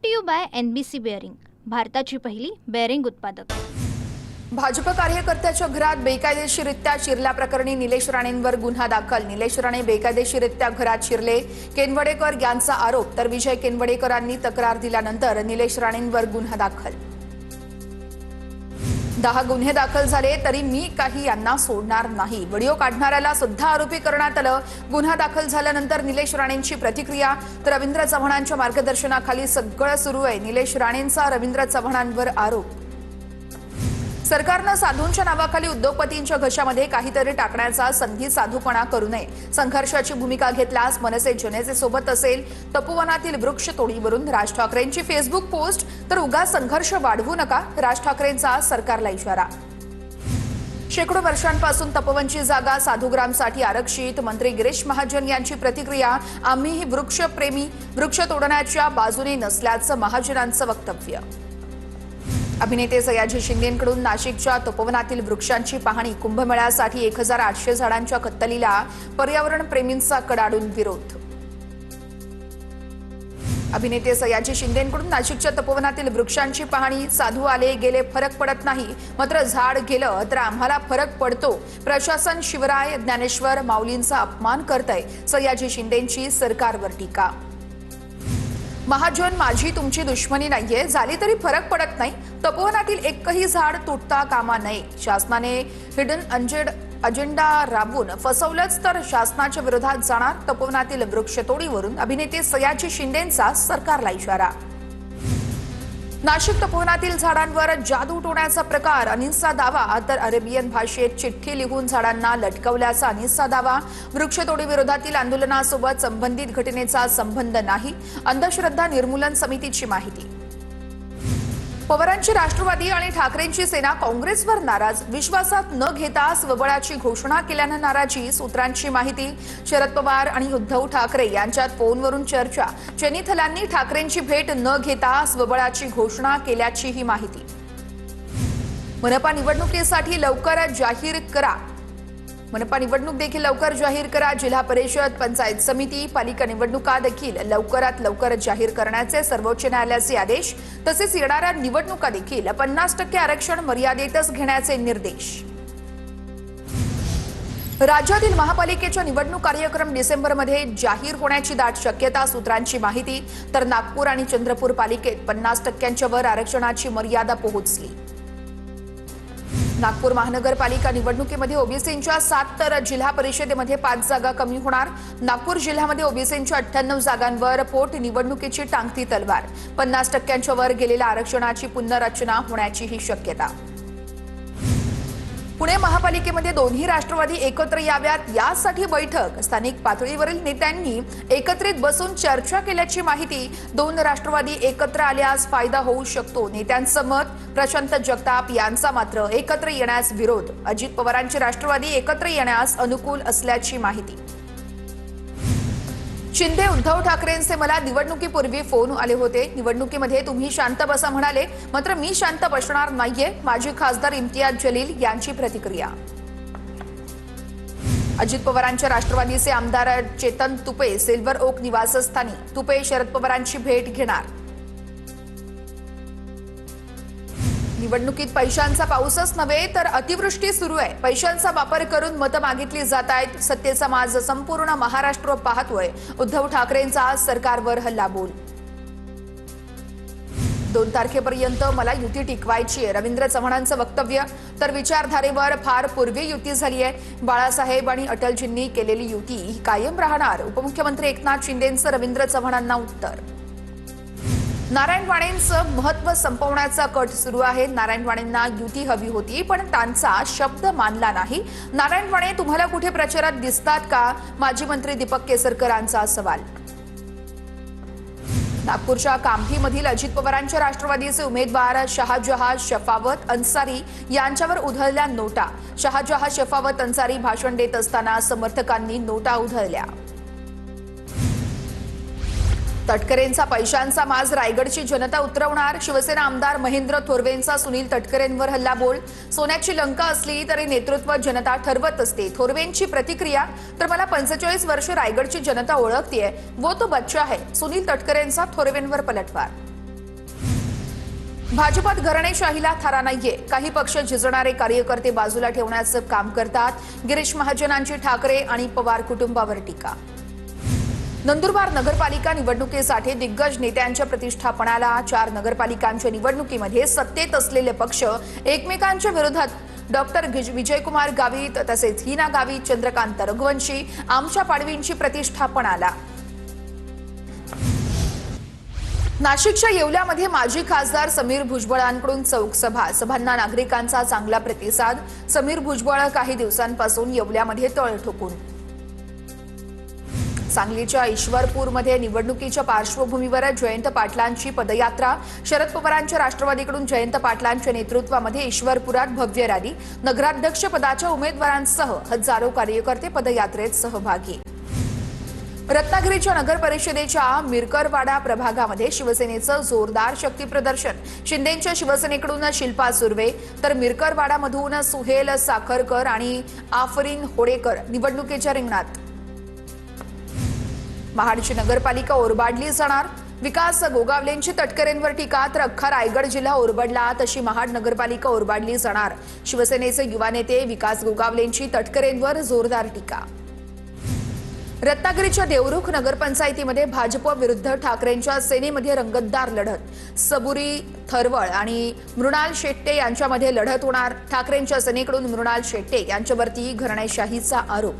To you by NBC bearing, भारताची पहिली bearing उत्पादक। भाजप कार्यकर्त्याच्या घरात बेकायदेशीररित्या शिरल्याप्रकरणी निलेश राणेंवर गुन्हा दाखल। निलेश राणे बेकायदेशीररित्या घरात शिरले, केनवडेकर यांचा आरोप। तर विजय केनवडेकरांनी तक्रार दिल्यानंतर निलेश राणेंवर गुन्हा दाखल। 10 गुन्हे दाखल झाले तरी मी काही यांना सोडणार नाही। व्हिडिओ काढणाऱ्याला सुद्धा आरोपी करण्यात आलं। गुन्हा दाखल झाल्यानंतर निलेश राणेंची प्रतिक्रिया। तर रवींद्र चव्हाणांच्या मार्गदर्शनाखाली सगळं सुरू आहे। निलेश राणेंचा रवींद्र चव्हाणांवर आरोप। सरकारनं साधूंच्या नावाखाली उद्योगपतींच्या घशामध्ये काहीतरी टाकण्याचा संधी साधूपणा करू नये। संघर्षाची भूमिका घेतल्यास मनसे जनतेसोबत असेल। तपोवनातील वृक्षतोडीवरून राज ठाकरेंची फेसबुक पोस्ट। तर उगाच संघर्ष वाढवू नका, राज ठाकरेंचा सरकारला इशारा। शेकडो वर्षांपासून तपोवनची जागा साधुग्रामसाठी आरक्षित। मंत्री गिरीश महाजन यांची प्रतिक्रिया। आम्ही वृक्षप्रेमी, वृक्ष तोडण्याच्या बाजूने नसल्याचं महाजनांचं वक्तव्य। अभिनेते सयाजी शिंदेंकडून नाशिकच्या तपोवनातील वृक्षांची पाहणी। कुंभमेळ्यासाठी 1800 झाडांच्या कत्तलीला पर्यावरण प्रेमींचा कडाडून विरोध। अभिनेते सयाजी शिंदेंकडून नाशिकच्या तपोवनातील वृक्षांची पाहणी। साधू आले गेले फरक पडत नाही, मात्र झाड गेलं तर आम्हाला फरक पडतो। प्रशासन शिवराय ज्ञानेश्वर माऊलींचा अपमान करतंय, सयाजी शिंदेंची सरकारवर टीका। महाजन माझी तुमची दुश्मनी नाहीये, झाली तरी फरक पडत नाही। तपोवनातील एकही झाड तुटता कामा नये। शासनाने हिडन अजेंडा राबवून फसवलंच तर शासनाच्या विरोधात जाणार। तपोवनातील वृक्षतोडीवरून अभिनेते सयाजी शिंदेंचा सरकारला इशारा। नाशिक तपोवनातील झाडांवर जादू उठवण्याचा प्रकार, अनिसचा दावा। तर अरेबियन भाषेत चिठ्ठी लिहून झाडांना लटकवल्याचा अनिसचा दावा। वृक्षतोडी विरोधातील आंदोलनासोबत संबंधित घटनेचा संबंध नाही, अंधश्रद्धा निर्मूलन समितीची माहिती। पवारांची राष्ट्रवादी आणि ठाकरेंची सेना काँग्रेसवर नाराज। विश्वासात न घेता स्वबळाची घोषणा केल्यानं नाराजी, सूत्रांची माहिती। शरद पवार आणि उद्धव ठाकरे यांच्यात फोनवरून चर्चा। चेनिथलांनी ठाकरेंची भेट न घेता स्वबळाची घोषणा केल्याचीही माहिती। मनपा निवडणुकीसाठी लवकर जाहीर करा। मनपा निवडणूक देखील लवकर जाहीर करा। जिल्हा परिषद, पंचायत समिती, पालिका निवडणुका देखील लवकरात लवकर जाहीर करण्याचे सर्वोच्च न्यायालयाचे आदेश। तसेच येणाऱ्या निवडणुका देखील 50% आरक्षण मर्यादेतच घेण्याचे निर्देश। राज्यातील महापालिकेच्या निवडणूक कार्यक्रम डिसेंबरमध्ये जाहीर होण्याची दाट शक्यता, सूत्रांची माहिती। तर नागपूर आणि चंद्रपूर पालिकेत 50%च्या वर आरक्षणाची मर्यादा पोहोचली। नागपूर महानगरपालिका निवडणुकीमध्ये ओबीसींच्या 7 तर जिल्हा परिषदेमध्ये 5 जागा कमी होणार। नागपूर जिल्ह्यामध्ये ओबीसींच्या 98 जागांवर पोट निवडणुकीची टांगती तलवार। 50%च्या वर गेलेल्या आरक्षणाची पुनर्रचना होण्याचीही शक्यता। पुणे महापालिकेमध्ये दोन्ही राष्ट्रवादी एकत्र याव्यात, यासाठी बैठक। स्थानिक पातळीवरील नेत्यांनी एकत्रित बसून चर्चा केल्याची माहिती। 2 राष्ट्रवादी एकत्र आल्यास फायदा होऊ शकतो, नेत्यांचं मत। प्रशांत जगताप यांचा मात्र एकत्र येण्यास विरोध। अजित पवारांची राष्ट्रवादी एकत्र येण्यास अनुकूल असल्याची माहिती। शिंदे उद्धव ठाकरेंचे मला निवडणुकीपूर्वी फोन आले होते। निवडणुकीमध्ये तुम्ही शांत बसा म्हणाले, मात्र मी शांत बसणार नाहीये। माजी खासदार इम्तियाज जलील यांची प्रतिक्रिया। अजित पवारांच्या राष्ट्रवादीचे आमदार चेतन तुपे सिल्वर ओक निवासस्थानी। तुपे शरद पवारांची भेट घेणार। निवडणुकीत पैशांचा पाऊसच नव्हे तर अतिवृष्टी सुरू आहे। पैशांचा वापर करून मतं मागितली जात आहेत। सत्तेचा माज संपूर्ण महाराष्ट्र पाहतोय। उद्धव ठाकरेंचा सरकारवर हल्लाबोल। 2 तारखेपर्यंत मला युती टिकवायची आहे, रवींद्र चव्हाणांचं वक्तव्य। तर विचारधारेवर फार पूर्वी युती झाली आहे। बाळासाहेब आणि अटलजींनी केलेली युती ही कायम राहणार। उपमुख्यमंत्री एकनाथ शिंदेंचं रवींद्र चव्हाणांना उत्तर। नारायण राणेंचं महत्त्व संपवण्याचा कट सुरू आहे। नारायण राणेंना युती हवी होती, पण त्यांचा शब्द मानला नाही। नारायण राणे तुम्हाला कुठे प्रचारात दिसतात का? माजी मंत्री दीपक केसरकरांचा सवाल। नागपूरच्या कामठीमधील अजित पवारांच्या राष्ट्रवादीचे उमेदवार शहाजहा शफावत अन्सारी यांच्यावर उधळल्या नोटा। शहाजहा शफावत अन्सारी भाषण देत असताना समर्थकांनी नोटा उधळल्या। तटकरेंचा पैशांचा माज रायगडची जनता उतरवणार। शिवसेना आमदार महेंद्र थोरवेंचा सुनील तटकरेंवर हल्लाबोल। सोन्याची लंका असली तरी नेतृत्व जनता ठरवत असते, थोरवेंची प्रतिक्रिया। तर मला 45 वर्ष रायगडची जनता ओळखतेय, वो तो बच्चा है। सुनील तटकरेंचा थोरवेंवर पलटवार। भाजपात घराणेशाहीला थारा नाहीये. काही पक्ष झिजणारे कार्यकर्ते बाजूला ठेवण्याचं काम करतात. गिरीश महाजनांची ठाकरे आणि पवार कुटुंबावर टीका. नंदुरबार नगरपालिका निवडणुकीसाठी दिग्गज नेत्यांच्या प्रतिष्ठापनाला 4 नगरपालिकांच्या निवडणुकीमध्ये सत्तेत असलेले पक्ष एकमेकांच्या विरोधात डॉक्टर विजयकुमार गावित तसेच हिना गावित, चंद्रकांत रघुवंशी, आमच्या पाडवींची प्रतिष्ठापनाला. नाशिकच्या येवल्यामध्ये माजी खासदार समीर भुजबळांकडून चौक सभांना नागरिकांचा चांगला प्रतिसाद. समीर भुजबळ काही दिवसांपासून येवल्यामध्ये तळ ठोकून. सांगलीच्या ईश्वरपूरमध्ये निवडणुकीच्या पार्श्वभूमीवर जयंत पाटलांची पदयात्रा. शरद पवारांच्या राष्ट्रवादीकडून जयंत पाटलांच्या नेतृत्वामध्ये ईश्वरपुरात भव्य रॅली. नगराध्यक्ष पदाच्या उमेदवारांसह हजारो कार्यकर्ते पदयात्रेत सहभागी. रत्नागिरीच्या नगर परिषदेच्या मिरकरवाडा प्रभागामध्ये शिवसेनेचं जोरदार शक्ती प्रदर्शन. शिंदेंच्या शिवसेनेकडून शिल्पा सुर्वे तर मिरकरवाडामधून सुहेल साखरकर आणि आफरीन होडेकर निवडणुकीच्या रिंगणात. महाडची नगरपालिका ओरबाडली जाणार. विकास गोगावलेंची तटकरेंवर टीका तर अख्खा रायगड जिल्हा ओरबडला तशी महाड नगरपालिका ओरबाडली जाणार. शिवसेनेचे युवा नेते विकास गोगावलेंची तटकरेंवर जोरदार टीका. रत्नागिरीच्या देवरुख नगरपंचायतीमध्ये भाजप विरुद्ध ठाकरेंच्या सेनेमध्ये रंगतदार लढत. सबुरी थरवळ आणि मृणाल शेट्टे यांच्यामध्ये लढत होणार. ठाकरेंच्या सेनेकडून मृणाल शेट्टे यांच्यावरती घराणेशाहीचा आरोप.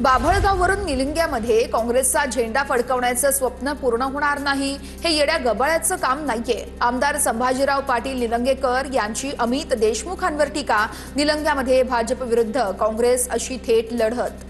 बाभळगाववरून निलंग्यामध्ये काँग्रेसचा झेंडा फडकवण्याचं स्वप्न पूर्ण होणार नाही. हे येड्या गबाळ्याचं काम नाहीये. आमदार संभाजीराव पाटील निलंगेकर यांची अमित देशमुखांवर टीका. निलंग्यामध्ये भाजप विरुद्ध काँग्रेस अशी थेट लढत.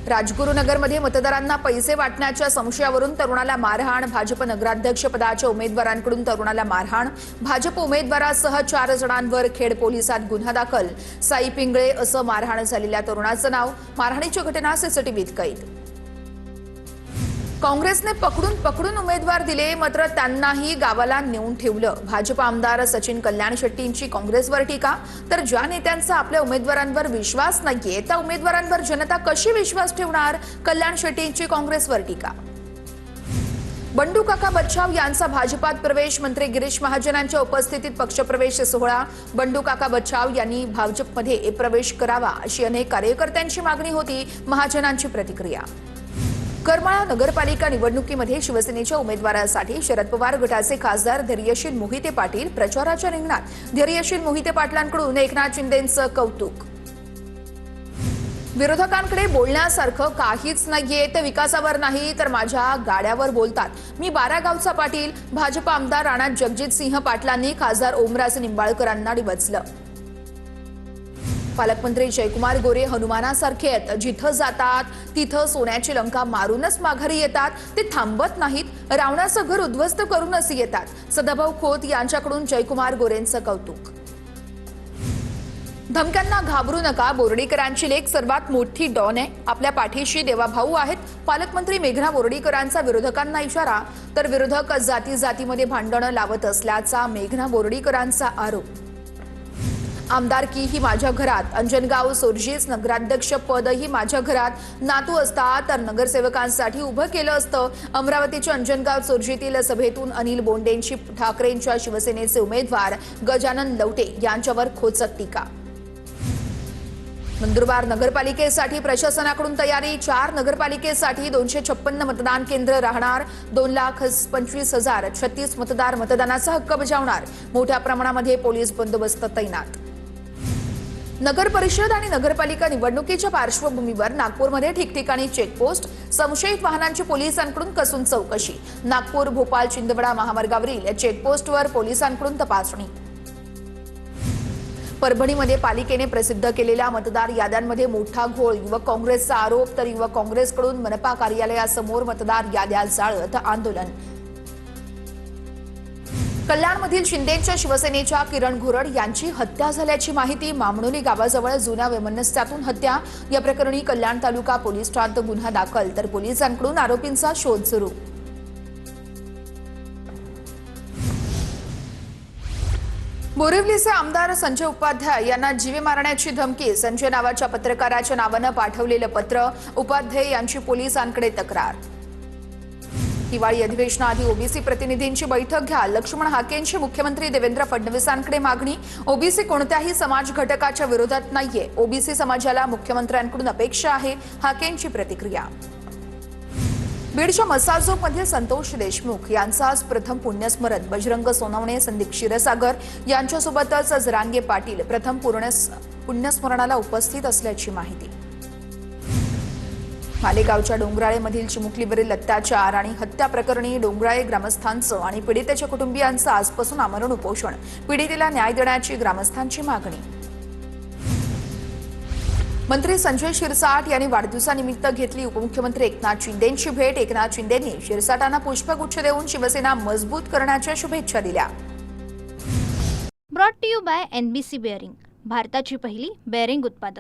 राजगुरुनगरमध्ये मतदारांना पैसे वाटण्याच्या संशयावरून तरुणाला मारहाण. भाजप नगराध्यक्ष पदाच्या उमेदवारांकडून तरुणाला मारहाण. भाजप उमेदवारासह 4 जणांवर खेड पोलिसात गुन्हा दाखल. साई पिंगळे असं मारहाण झालेल्या तरुणाचं नाव. मारहाणीची घटना सीसीटीव्हीत कैद. काँग्रेसने पकडून उमेदवार दिले मात्र त्यांनाही गावाला नेऊन ठेवलं. भाजप आमदार सचिन कल्याण शेट्टींची काँग्रेसवर टीका. तर ज्या नेत्यांचा आपल्या उमेदवारांवर विश्वास नाहीये त्या उमेदवारांवर जनता कशी विश्वास ठेवणार. कल्याण शेट्टींची काँग्रेसवर टीका. बंडू काका बच्छाव यांचा भाजपात प्रवेश. मंत्री गिरीश महाजनांच्या उपस्थितीत पक्षप्रवेश सोहळा. बंडू काका बच्छाव यांनी भाजपमध्ये प्रवेश करावा अशी अनेक कार्यकर्त्यांची मागणी होती. महाजनांची प्रतिक्रिया. करमाळा नगरपालिका निवडणुकीमध्ये शिवसेनेच्या उमेदवारासाठी शरद पवार गटाचे खासदार धैर्यशील मोहिते पाटील प्रचाराच्या रिंगणात. धैर्यशील मोहिते पाटलांकडून एकनाथ शिंदेंचं कौतुक. विरोधकांकडे बोलण्यासारखं काहीच नाहीये. ते विकासावर नाही तर माझ्या गाड्यावर बोलतात. मी 12 गावचा पाटील. भाजप आमदार राणा जगजितसिंह पाटलांनी खासदार ओमराजे निंबाळकरांना डिवचलं. पालकमंत्री जयकुमार गोरे हनुमानासारखे आहेत. जिथं जातात तिथं सोन्याची लंका मारूनच माघारी येतात. ते थांबत नाहीत. रावणाचं घर उद्ध्वस्त करूनच येतात. सदाभाऊ खोत यांच्याकडून जयकुमार गोरेंचं कौतुक. धमक्यांना घाबरू नका. बोर्डीकरांची लेख सर्वात मोठी डॉन आहे. आपल्या पाठीशी देवाभाऊ आहेत. पालकमंत्री मेघना बोर्डीकरांचा विरोधकांना इशारा. तर विरोधक जातीमध्ये भांडणं लावत असल्याचा मेघना बोर्डीकरांचा आरोप. आमदारकी ही माझ्या घरात. अंजनगाव सोरजीस नगराध्यक्ष पदही माझ्या घरात. नातू असता तर नगरसेवकांसाठी उभं केलं असतं. अमरावतीच्या अंजनगाव सोरजीतील सभेतून अनिल बोंडेंची ठाकरेंच्या शिवसेनेचे उमेदवार गजानन लवटे यांच्यावर खोचक टीका. नंदुरबार नगरपालिकेसाठी प्रशासनाकडून तयारी. 4 नगरपालिकेसाठी 256 मतदान केंद्र राहणार. 2,25,036 मतदार मतदानाचा हक्क बजावणार. मोठ्या प्रमाणामध्ये पोलीस बंदोबस्त तैनात. नगर परिषद आणि नगरपालिका निवडणुकीच्या पार्श्वभूमीवर नागपूरमध्ये ठिकठिकाणी चेकपोस्ट. संशयित वाहनांची पोलिसांकडून कसून चौकशी. नागपूर भोपाळ चिंदवडा महामार्गावरील चेकपोस्टवर पोलिसांकडून तपासणी. परभणीमध्ये पालिकेने प्रसिद्ध केलेल्या मतदार याद्यांमध्ये मोठा घोळ. युवक काँग्रेसचा आरोप. तर युवक काँग्रेसकडून मनपा कार्यालयासमोर मतदार याद्या जाळत आंदोलन. कल्याणमधील शिंदेच्या शिवसेनेच्या किरण घोरड यांची हत्या झाल्याची माहिती. मामणोली गावाजवळ जुन्या वैमनस्यातून हत्या. या प्रकरणी कल्याण तालुका पोलीस ठाण्यात गुन्हा दाखल. तर पोलिसांकडून आरोपींचा शोध सुरू. बोरिवलीचे आमदार संजय उपाध्याय यांना जीवे मारण्याची धमकी. संजय नावाच्या पत्रकाराच्या नावानं पाठवलेलं पत्र. उपाध्याय यांची पोलिसांकडे तक्रार. हिवाळी अधिवेशनाआधी ओबीसी प्रतिनिधींची बैठक घ्या. लक्ष्मण हाकेंची मुख्यमंत्री देवेंद्र फडणवीसांकडे मागणी. ओबीसी कोणत्याही समाज घटकाच्या विरोधात नाहीये. ओबीसी समाजाला मुख्यमंत्र्यांकडून अपेक्षा आहे. हाकेंची प्रतिक्रिया. बीडच्या मसाजोगमध्ये संतोष देशमुख यांचं आज प्रथम पुण्यस्मरण. बजरंग सोनवणे, संदीप क्षीरसागर यांच्यासोबतच जरांगे पाटील प्रथम पुण्यस्मरणाला उपस्थित असल्याची माहिती. मालेगावच्या डोंगराळेमधील चिमुकलीवरील अत्याचार आणि हत्या प्रकरणी डोंगराळे ग्रामस्थांचं आणि पीडितेच्या कुटुंबियांचं आजपासून आमरण उपोषण. पीडितेला न्याय देण्याची ग्रामस्थांची मागणी. मंत्री संजय शिरसाट यांनी वाढदिवसानिमित्त घेतली उपमुख्यमंत्री एकनाथ शिंदेंची भेट. एकनाथ शिंदेंनी शिरसाटांना पुष्पगुच्छ देऊन शिवसेना मजबूत करण्याच्या शुभेच्छा दिल्या. Brought to you by NBC bearing, भारताची पहिली बेअरिंग उत्पादक.